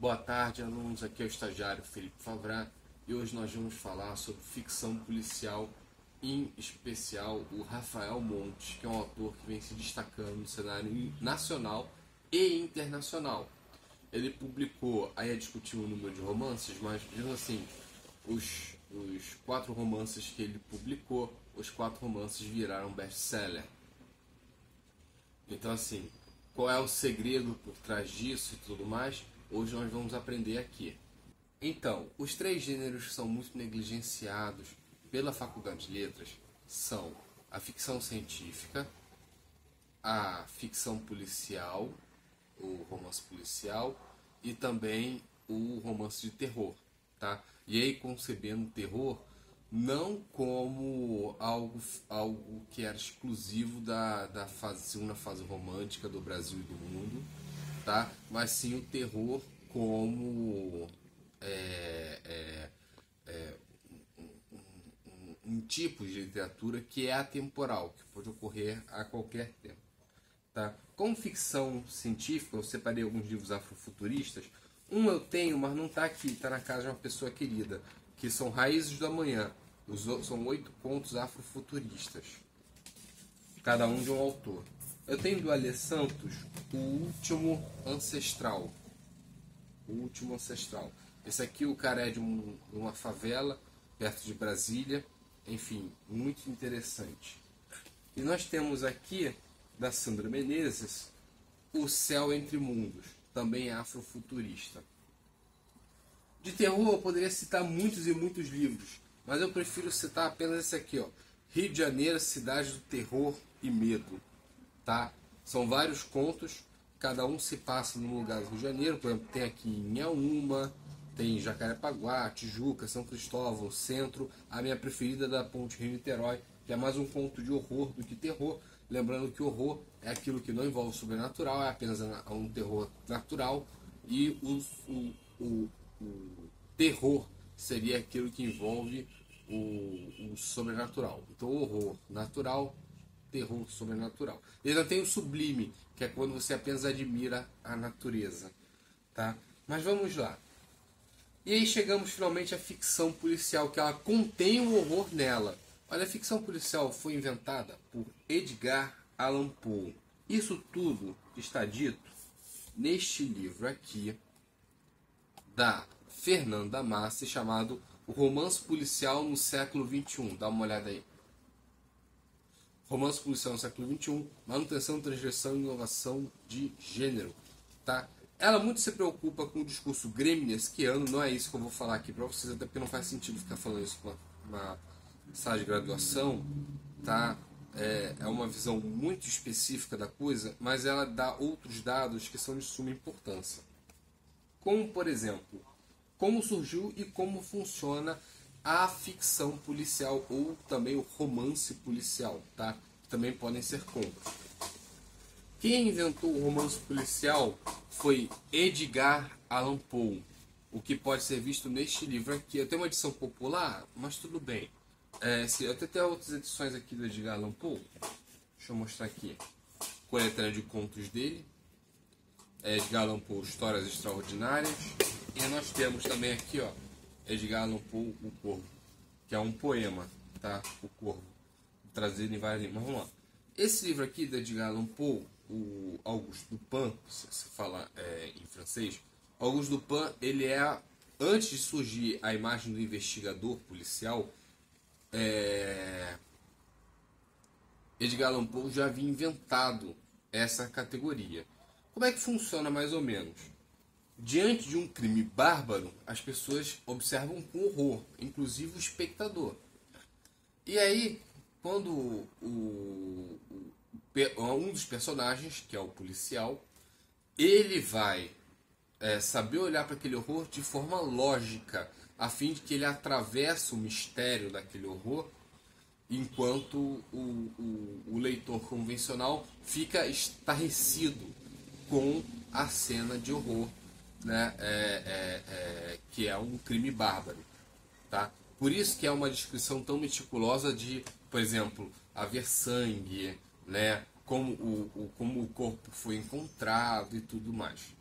Boa tarde, alunos. Aqui é o estagiário Felipe Favrat e hoje nós vamos falar sobre ficção policial, em especial o Rafael Montes, que é um autor que vem se destacando no cenário nacional e internacional. Ele publicou, aí é discutir o número de romances, mas mesmo assim, os 4 romances que ele publicou, os 4 romances viraram best-seller. Então assim, qual é o segredo por trás disso e tudo mais? Hoje nós vamos aprender aqui. Então, os 3 gêneros que são muito negligenciados pela Faculdade de Letras são a ficção científica, a ficção policial, o romance policial e também o romance de terror, tá? E aí concebendo o terror não como algo que era exclusivo da segunda fase romântica do Brasil e do mundo, tá? Mas sim o terror como um tipo de literatura que é atemporal, que pode ocorrer a qualquer tempo. Tá? Como ficção científica, eu separei alguns livros afrofuturistas. Um eu tenho, mas não está aqui, está na casa de uma pessoa querida, que são Raízes do Amanhã. São 8 contos afrofuturistas, cada um de um autor. Eu tenho do Alê Santos, O Último Ancestral. O Último Ancestral. Esse aqui o cara é de uma favela, perto de Brasília. Enfim, muito interessante. E nós temos aqui, da Sandra Menezes, O Céu Entre Mundos, também afrofuturista. De terror eu poderia citar muitos e muitos livros, mas eu prefiro citar apenas esse aqui, ó, Rio de Janeiro, Cidade do Terror e Medo. Tá? São vários contos, cada um se passa num lugar do Rio de Janeiro. Por exemplo, tem aqui Inhaúma, tem Jacarepaguá, Tijuca, São Cristóvão, Centro. A minha preferida é da Ponte Rio-Niterói, que é mais um conto de horror do que terror. Lembrando que horror é aquilo que não envolve o sobrenatural, é apenas um terror natural. E o terror seria aquilo que envolve o sobrenatural. Então, horror natural, terror sobrenatural. E ainda tem o sublime, que é quando você apenas admira a natureza. Tá? Mas vamos lá. E aí chegamos finalmente à ficção policial, que ela contém o horror nela. Olha, a ficção policial foi inventada por Edgar Allan Poe. Isso tudo está dito neste livro aqui, da Fernanda Massi, chamado O Romance Policial no Século XXI. Dá uma olhada aí. Romance policial no século XXI, manutenção, transgressão e inovação de gênero. Tá? Ela muito se preocupa com o discurso gremliniano, não é isso que eu vou falar aqui para vocês, até porque não faz sentido ficar falando isso com uma sala de graduação. Tá? É uma visão muito específica da coisa, mas ela dá outros dados que são de suma importância. Como, por exemplo, como surgiu e como funciona a ficção policial ou também o romance policial, tá? Também podem ser contos. Quem inventou o romance policial foi Edgar Allan Poe, o que pode ser visto neste livro aqui. Eu tenho uma edição popular, mas tudo bem. Eu até tenho outras edições aqui do Edgar Allan Poe. Deixa eu mostrar aqui. Coletânea de contos dele. Edgar Allan Poe, Histórias Extraordinárias. E nós temos também aqui, ó, Edgar Allan Poe, O Corvo, que é um poema, tá? O Corvo, trazido em várias línguas. Mas vamos lá. Esse livro aqui de Edgar Allan Poe, o Auguste Dupin, se fala em francês, Auguste Dupin, ele é, antes de surgir a imagem do investigador policial, Edgar Allan Poe já havia inventado essa categoria. Como é que funciona mais ou menos? Diante de um crime bárbaro, as pessoas observam com horror, inclusive o espectador. E aí, quando um dos personagens, que é o policial, ele vai saber olhar para aquele horror de forma lógica, a fim de que ele atravesse o mistério daquele horror, enquanto o leitor convencional fica estarrecido com a cena de horror, né, que é um crime bárbaro. Tá? Por isso que é uma descrição tão meticulosa de, por exemplo, haver sangue, né, como o corpo foi encontrado e tudo mais.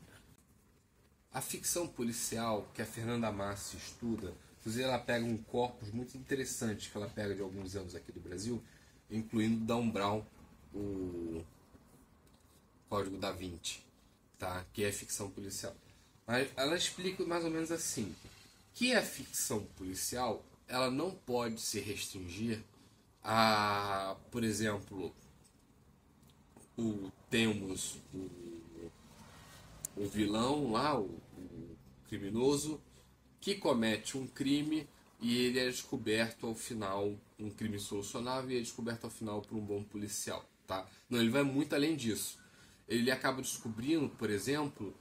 A ficção policial, que a Fernanda Massi estuda, inclusive ela pega um corpus muito interessante que ela pega de alguns anos aqui do Brasil, incluindo Dan Brown, o Código da Vinci, tá? Que é ficção policial. Mas ela explica mais ou menos assim, que a ficção policial ela não pode se restringir a, por exemplo, temos o vilão lá, o criminoso, que comete um crime e ele é descoberto ao final, um crime solucionável, e é descoberto ao final por um bom policial, tá? Não, ele vai muito além disso. Ele acaba descobrindo, por exemplo,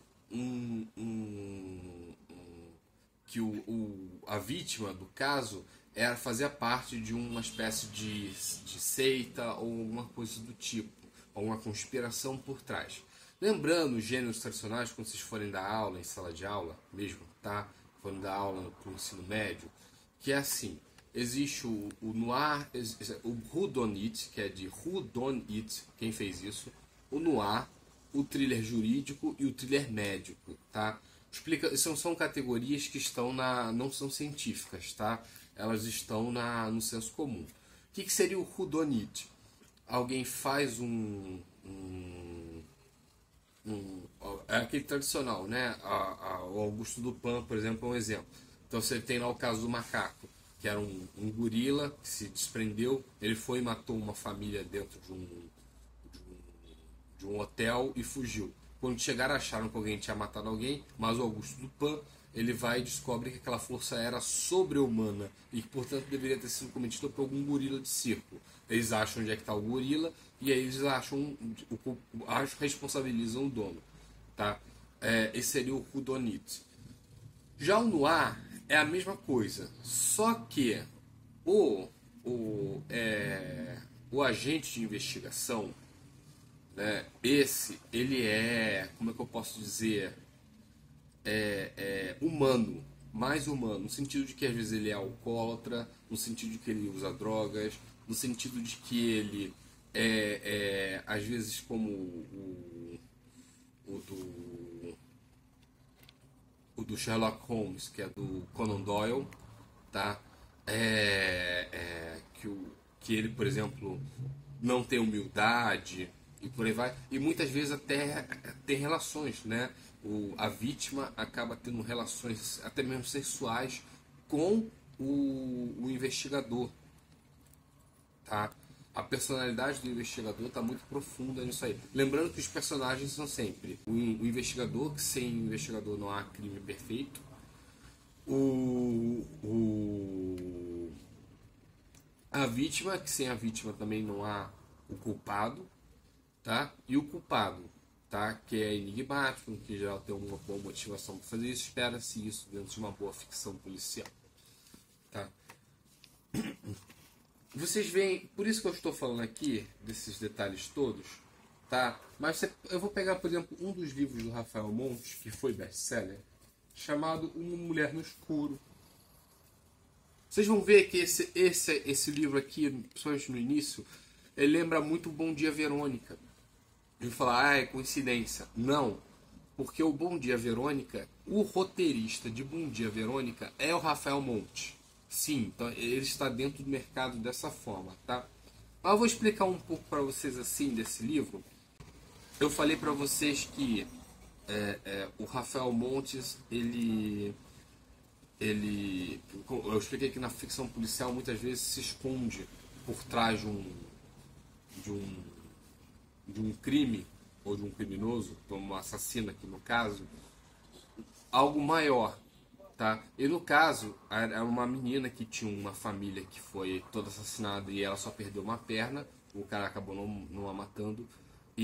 que a vítima do caso fazia parte de uma espécie de seita ou alguma coisa do tipo, ou uma conspiração por trás. Lembrando os gêneros tradicionais, quando vocês forem dar aula, em sala de aula mesmo, tá? Forem dar aula para o ensino médio, que é assim, existe o noir, o whodunit, que é de Who Done It, quem fez isso, o noir, o thriller jurídico e o thriller médico, tá? São categorias que estão não são científicas, tá? Elas estão no senso comum. O que seria o whodunit? Alguém faz é aquele tradicional, né? O Augusto Dupin, por exemplo, é um exemplo. Então você tem lá o caso do macaco, que era um gorila que se desprendeu, ele foi e matou uma família dentro de um hotel e fugiu. Quando chegaram, acharam que alguém tinha matado alguém, mas o Augusto Dupin, ele vai e descobre que aquela força era sobre-humana e que, portanto, deveria ter sido cometida por algum gorila de circo. Eles acham onde é que está o gorila e aí eles responsabilizam o dono. Tá? Esse seria o whodunit. Já o noir é a mesma coisa, só que o agente de investigação, né, ele como é que eu posso dizer, humano, mais humano, no sentido de que às vezes ele é alcoólatra, no sentido de que ele usa drogas, no sentido de que ele às vezes como o do Sherlock Holmes, que é do Conan Doyle, tá? Que ele, por exemplo, não tem humildade e por aí vai. E muitas vezes até tem relações, né? A vítima acaba tendo relações até mesmo sexuais com o investigador, tá? A personalidade do investigador está muito profunda nisso aí. Lembrando que os personagens são sempre o investigador, que sem investigador não há crime perfeito. A vítima, que sem a vítima também não há o culpado, tá? E o culpado, tá? Que é enigmático, que já tem uma boa motivação para fazer isso. Espera-se isso dentro de uma boa ficção policial, tá? Vocês veem, por isso que eu estou falando aqui desses detalhes todos, tá? Mas eu vou pegar, por exemplo, um dos livros do Rafael Montes, que foi best-seller, chamado Uma Mulher no Escuro. Vocês vão ver que esse livro aqui, principalmente no início, ele lembra muito o Bom Dia Verônica. Eu vou falar, é coincidência. Não, porque o Bom Dia Verônica, o roteirista de Bom Dia Verônica é o Rafael Montes. Sim, então ele está dentro do mercado dessa forma, tá? Mas eu vou explicar um pouco para vocês assim desse livro. Eu falei para vocês que o Rafael Montes, eu expliquei que na ficção policial muitas vezes se esconde por trás de um crime ou de um criminoso, como um assassino aqui no caso, algo maior. Tá? E no caso, era uma menina que tinha uma família que foi toda assassinada e ela só perdeu uma perna, o cara acabou não a matando.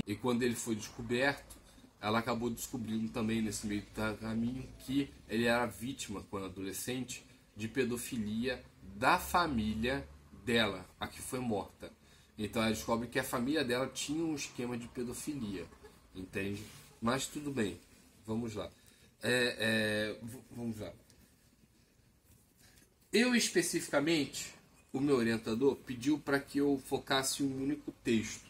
E quando ele foi descoberto, ela acabou descobrindo também nesse meio do caminho que ele era vítima, quando adolescente, de pedofilia da família dela, a que foi morta. Então ela descobre que a família dela tinha um esquema de pedofilia, entende? Mas tudo bem, vamos lá. Vamos lá. Eu especificamente, o meu orientador pediu para que eu focasse um único texto.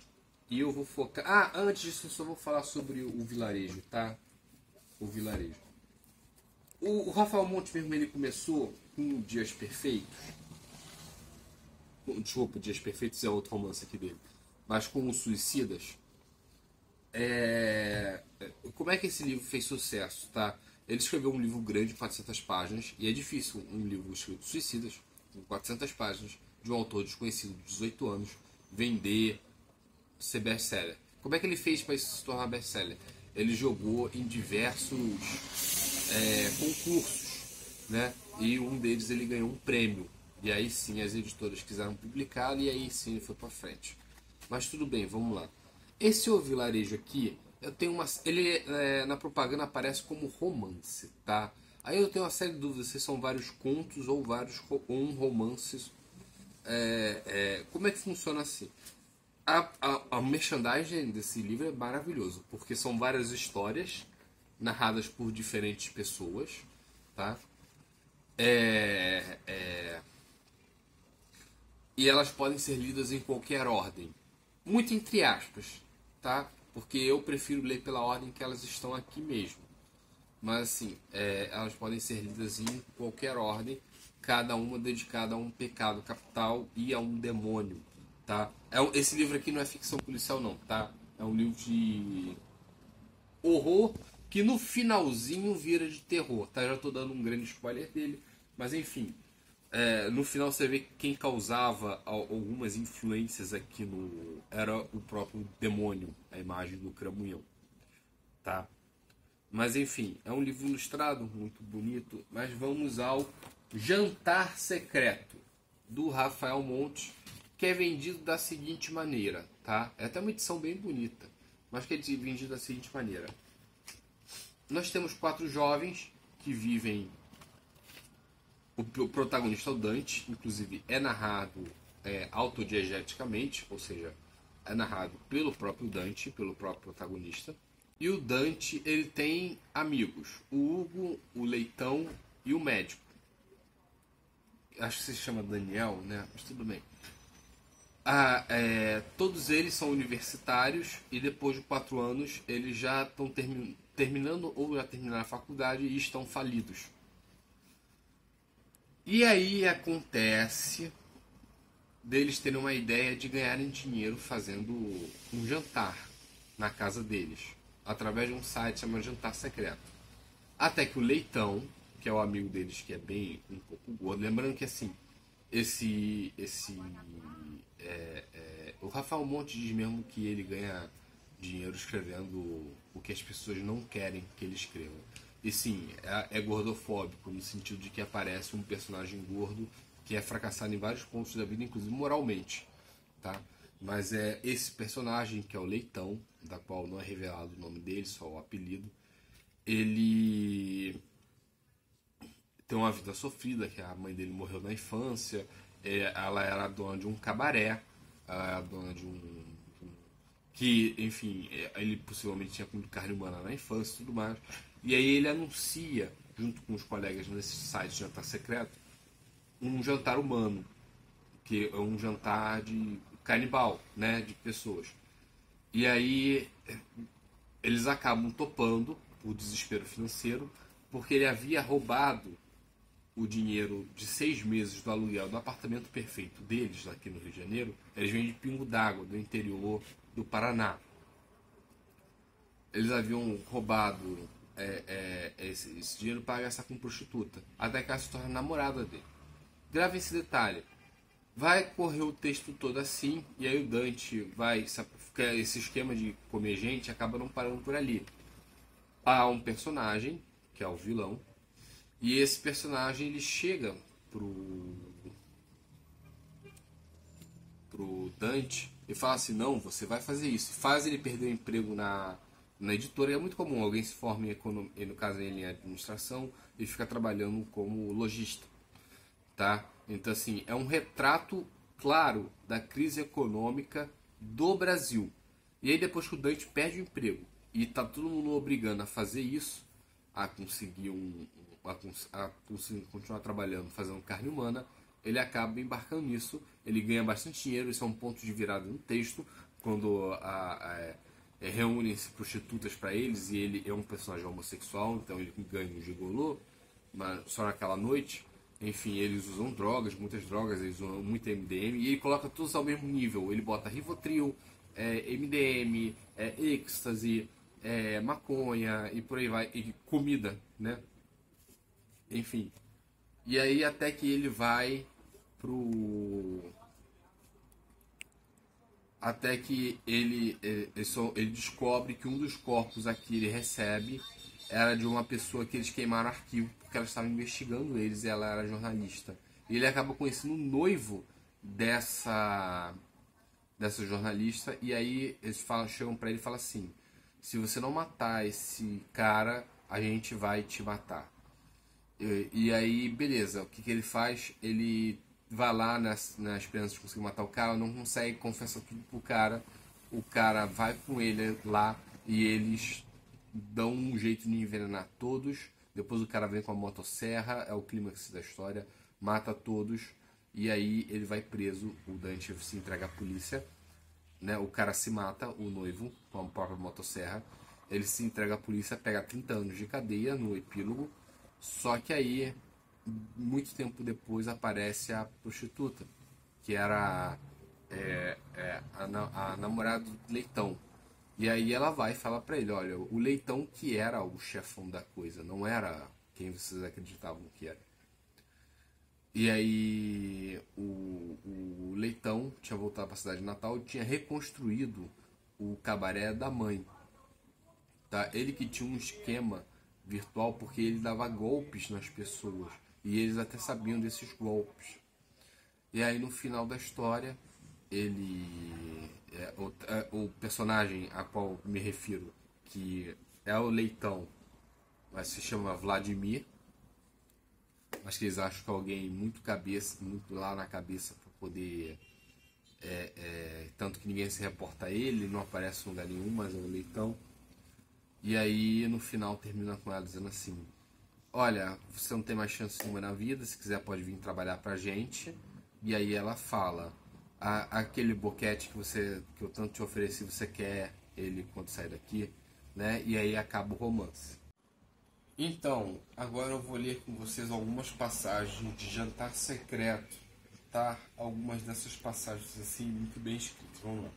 E eu vou focar... antes disso eu só vou falar sobre o vilarejo, tá? O vilarejo. O Rafael Monte mesmo, ele começou com Dias Perfeitos. Desculpa, Dias Perfeitos é outro romance aqui dele. Mas com Os Suicidas. Como é que esse livro fez sucesso, tá? Ele escreveu um livro grande, 400 páginas, e é difícil um livro escrito Suicidas, com 400 páginas, de um autor desconhecido de 18 anos, vender, ser best-seller. Como é que ele fez para isso se tornar best-seller? Ele jogou em diversos concursos, né? E um deles ele ganhou um prêmio. E aí sim as editoras quiseram publicar e aí sim ele foi para frente. Mas tudo bem, vamos lá. Esse O Vilarejo aqui, eu tenho uma, ele na propaganda aparece como romance, tá? Aí eu tenho uma série de dúvidas se são vários contos ou um romances. Como é que funciona assim? A merchandising desse livro é maravilhoso, porque são várias histórias narradas por diferentes pessoas, tá? E elas podem ser lidas em qualquer ordem. Muito entre aspas, tá? Porque eu prefiro ler pela ordem que elas estão aqui mesmo. Mas assim, elas podem ser lidas em qualquer ordem, cada uma dedicada a um pecado capital e a um demônio, tá? Esse livro aqui não é ficção policial não, tá? É um livro de horror que no finalzinho vira de terror, tá? Já tô dando um grande spoiler dele, mas enfim, no final você vê que quem causava algumas influências aqui no era o próprio demônio, a imagem do cramunhão, tá? Mas enfim, é um livro ilustrado, muito bonito. Mas vamos ao Jantar Secreto, do Rafael Monte, que é vendido da seguinte maneira, tá? É até uma edição bem bonita, mas que é vendido da seguinte maneira. Nós temos 4 jovens que vivem. O protagonista é o Dante, inclusive é narrado autodiegeticamente, ou seja, é narrado pelo próprio Dante, pelo próprio protagonista. E o Dante, ele tem amigos, o Hugo, o Leitão e o médico. Acho que se chama Daniel, né? Mas tudo bem. Todos eles são universitários e depois de 4 anos eles já estão terminando ou já terminaram a faculdade e estão falidos. E aí acontece deles terem uma ideia de ganharem dinheiro fazendo um jantar na casa deles, através de um site chamado Jantar Secreto. Até que o Leitão, que é o amigo deles, que é bem um pouco gordo, lembrando que assim, o Rafael Monte diz mesmo que ele ganha dinheiro escrevendo o que as pessoas não querem que ele escreva. E sim, é gordofóbico, no sentido de que aparece um personagem gordo que é fracassado em vários pontos da vida, inclusive moralmente, tá? Mas é esse personagem, que é o Leitão, da qual não é revelado o nome dele, só o apelido, ele tem uma vida sofrida, que a mãe dele morreu na infância, ela era dona de um cabaré, ela era dona de que, enfim, ele possivelmente tinha comido carne humana na infância e tudo mais. E aí ele anuncia, junto com os colegas nesse site de Jantar Secreto, um jantar humano, que é um jantar de canibal, né, de pessoas. E aí eles acabam topando por desespero financeiro, porque ele havia roubado o dinheiro de 6 meses do aluguel do apartamento perfeito deles, aqui no Rio de Janeiro. Eles vêm de Pingo d'Água, do interior do Paraná. Eles haviam roubado esse dinheiro para gastar com prostituta, até que ela se torna namorada dele. Grave esse detalhe. Vai correr o texto todo assim, e aí o Dante vai. Esse esquema de comer gente acaba não parando por ali. Há um personagem, que é o vilão, e esse personagem ele chega pro Dante e fala assim: não, você vai fazer isso. Faz ele perder o emprego na editora. E é muito comum alguém se forma em economia, no caso ele em administração, e fica trabalhando como lojista, tá? Então assim, é um retrato claro da crise econômica do Brasil. E aí depois que o Dante perde o emprego e tá todo mundo obrigando a fazer isso, a conseguir conseguir continuar trabalhando, fazendo carne humana, ele acaba embarcando nisso. Ele ganha bastante dinheiro. Isso é um ponto de virada no texto, quando reúnem-se prostitutas para eles, e ele é um personagem homossexual, então ele ganha um gigolô. só naquela noite. Enfim, eles usam drogas, muitas drogas, eles usam muito MDM, e ele coloca todos ao mesmo nível. Ele bota Rivotril, MDM, êxtase, maconha e por aí vai, e comida, né? Enfim. E aí até que ele vai pro... Até que ele descobre que um dos corpos aqui ele recebe era de uma pessoa que eles queimaram arquivo porque ela estava investigando eles e ela era jornalista. E ele acaba conhecendo o noivo dessa jornalista, e aí eles chegam pra ele e falam assim: se você não matar esse cara, a gente vai te matar. E aí, beleza, o que ele faz? Ele vai lá na esperança de conseguir matar o cara, não consegue, confessa tudo pro cara, o cara vai com ele lá e eles dão um jeito de envenenar todos. Depois o cara vem com a motosserra, é o clímax da história, mata todos, e aí ele vai preso, o Dante se entrega à polícia, né? O cara se mata, o noivo, com a própria motosserra, ele se entrega à polícia, pega 30 anos de cadeia no epílogo. Só que aí, muito tempo depois, aparece a prostituta, que era a namorada do Leitão. E aí ela vai e fala pra ele: olha, o Leitão que era o chefão da coisa, não era quem vocês acreditavam que era. E aí o Leitão tinha voltado para a cidade de Natal e tinha reconstruído o cabaré da mãe. Tá? Ele que tinha um esquema virtual porque ele dava golpes nas pessoas. E eles até sabiam desses golpes. E aí no final da história, o personagem a qual me refiro, que é o Leitão, mas se chama Vladimir. Acho que eles acham que é alguém muito muito lá na cabeça para poder... tanto que ninguém se reporta a ele, não aparece em lugar nenhum, mas é o Leitão. E aí no final termina com ela dizendo assim: olha, você não tem mais chance nenhuma na vida, se quiser pode vir trabalhar pra gente. E aí ela fala: aquele boquete que eu tanto te ofereci, você quer ele quando sair daqui, né? E aí acaba o romance. Então, agora eu vou ler com vocês algumas passagens de Jantar Secreto, tá? Algumas dessas passagens assim, muito bem escritas. Vamos lá.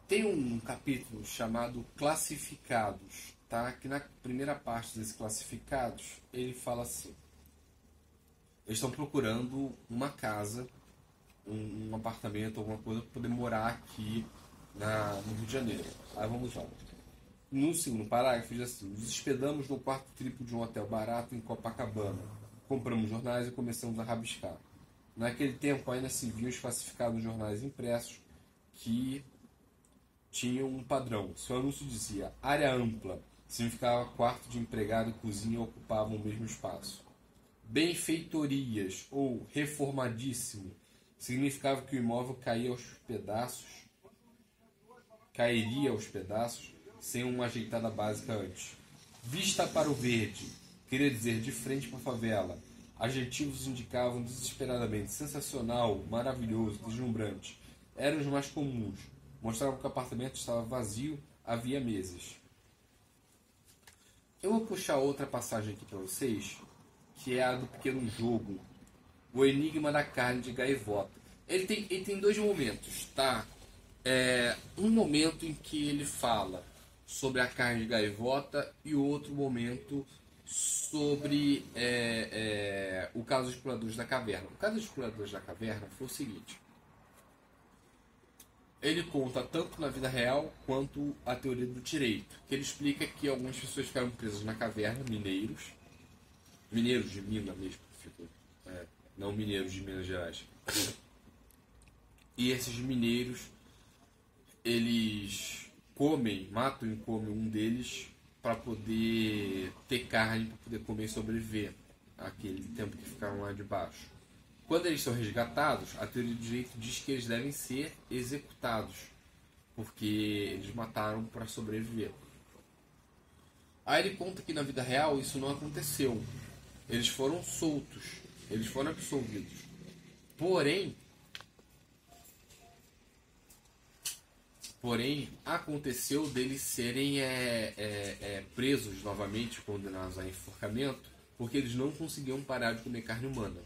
Tem um capítulo chamado Classificados, tá? Que na primeira parte desse Classificados, ele fala assim: eles estão procurando uma casa, um apartamento, alguma coisa para poder morar aqui no Rio de Janeiro. Aí vamos lá. No segundo parágrafo diz assim: nos hospedamos no quarto triplo de um hotel barato em Copacabana. Compramos jornais e começamos a rabiscar. Naquele tempo ainda se viam os classificados jornais impressos que tinham um padrão. Seu anúncio dizia: área ampla, significava quarto de empregado e cozinha ocupavam o mesmo espaço. Benfeitorias ou reformadíssimo significava que o imóvel cairia aos pedaços sem uma ajeitada básica antes. Vista para o verde queria dizer de frente para a favela. Adjetivos indicavam desesperadamente sensacional, maravilhoso, deslumbrante. Eram os mais comuns. Mostravam que o apartamento estava vazio, havia mesas. Eu vou puxar outra passagem aqui para vocês, que é a do pequeno jogo, o enigma da carne de gaivota. Ele tem dois momentos, tá? Um momento em que ele fala sobre a carne de gaivota e outro momento sobre o caso dos exploradores da caverna. O caso dos exploradores da caverna foi o seguinte: ele conta tanto na vida real quanto a teoria do direito, que ele explica que algumas pessoas ficaram presas na caverna, mineiros de Minas mesmo, não mineiros de Minas Gerais. E esses mineiros, eles matam e comem um deles para poder ter carne, para poder comer e sobreviver aquele tempo que ficaram lá debaixo. Quando eles são resgatados, a teoria do direito diz que eles devem ser executados, porque eles mataram para sobreviver. Aí ele conta que na vida real isso não aconteceu. Eles foram soltos, eles foram absolvidos. Porém, aconteceu deles serem presos novamente, condenados a enforcamento, porque eles não conseguiam parar de comer carne humana.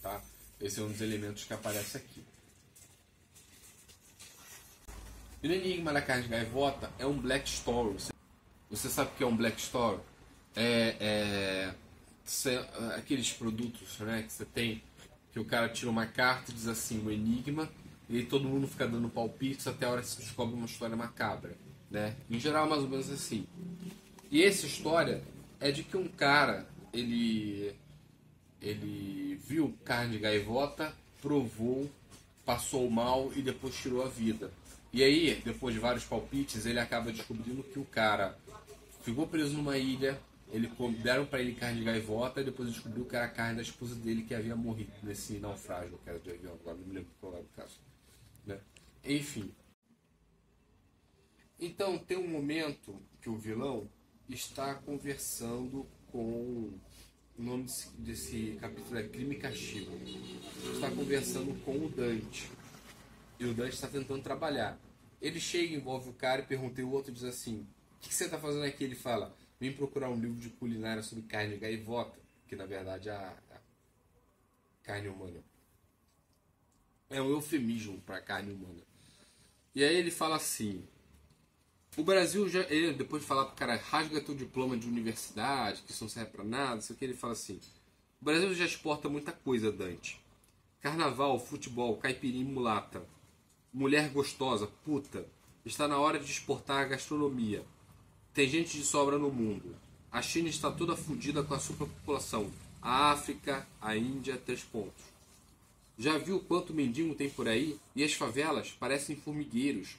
Tá? Esse é um dos elementos que aparece aqui. E no Enigma da Carne de Gaivota é um Black Story. Você sabe o que é um Black Story? Aqueles produtos, né, que você tem, que o cara tira uma carta e diz assim, um enigma, e aí todo mundo fica dando palpites até a hora que se descobre uma história macabra. Né? Em geral, mais ou menos assim. E essa história é de que um cara, ele viu carne de gaivota, provou, passou mal e depois tirou a vida. E aí, depois de vários palpites, ele acaba descobrindo que o cara ficou preso numa ilha, deram para ele carne de gaivota e depois descobriu que era a carne da esposa dele que havia morrido nesse naufrágio, que era de avião, agora não me lembro qual era o caso. Né? Enfim. Então tem um momento que o vilão está conversando com... O nome desse capítulo é Crime e Castigo. Está conversando com o Dante. E o Dante está tentando trabalhar. Ele chega, envolve o cara e pergunta, e o outro diz assim, o que você está fazendo aqui? Ele fala, vim procurar um livro de culinária sobre carne de gaivota, que na verdade é a carne humana. É um eufemismo para carne humana. E aí ele fala assim, o Brasil já... Ele, depois de falar pro cara, rasga teu diploma de universidade, que isso não serve pra nada, isso aqui, ele fala assim, o Brasil já exporta muita coisa, Dante. Carnaval, futebol, caipirinha e mulata. Mulher gostosa, puta. Está na hora de exportar a gastronomia. Tem gente de sobra no mundo. A China está toda fodida com a superpopulação. A África, a Índia, 3 pontos. Já viu quanto mendigo tem por aí? E as favelas parecem formigueiros.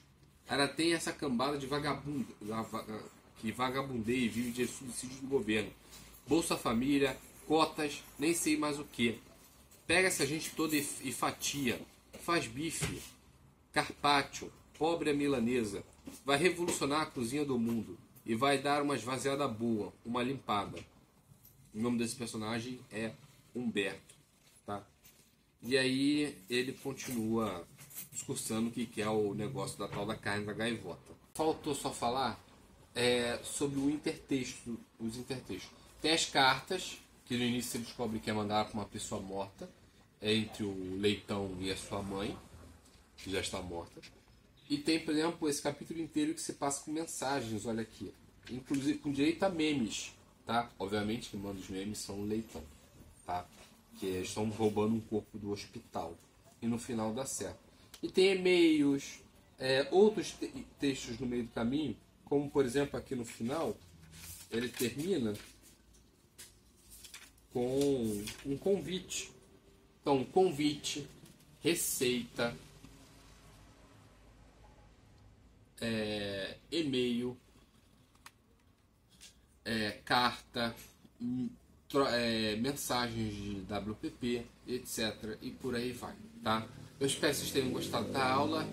Ela tem essa cambada de vagabundo que vagabundeia e vive de subsídios do governo. Bolsa Família, cotas, nem sei mais o que. Pega essa gente toda e fatia. Faz bife, carpaccio, pobre a milanesa. Vai revolucionar a cozinha do mundo. E vai dar uma esvaziada boa, uma limpada. O nome desse personagem é Humberto. Tá? E aí ele continua discursando o que é o negócio da tal da carne da gaivota. Faltou só falar sobre os intertextos. Tem as cartas, que no início você descobre que é mandar para uma pessoa morta, entre o Leitão e a sua mãe, que já está morta. E tem, por exemplo, esse capítulo inteiro que se passa com mensagens, olha aqui. Inclusive com direito a memes, tá? Obviamente que manda os memes são o Leitão, tá? Que eles estão roubando um corpo do hospital. E no final dá certo. E tem e-mails, outros textos no meio do caminho, como por exemplo aqui no final, ele termina com um convite. Então, convite, receita, e-mail, carta, mensagens de WPP, etc. E por aí vai, tá? Eu espero que vocês tenham gostado da aula.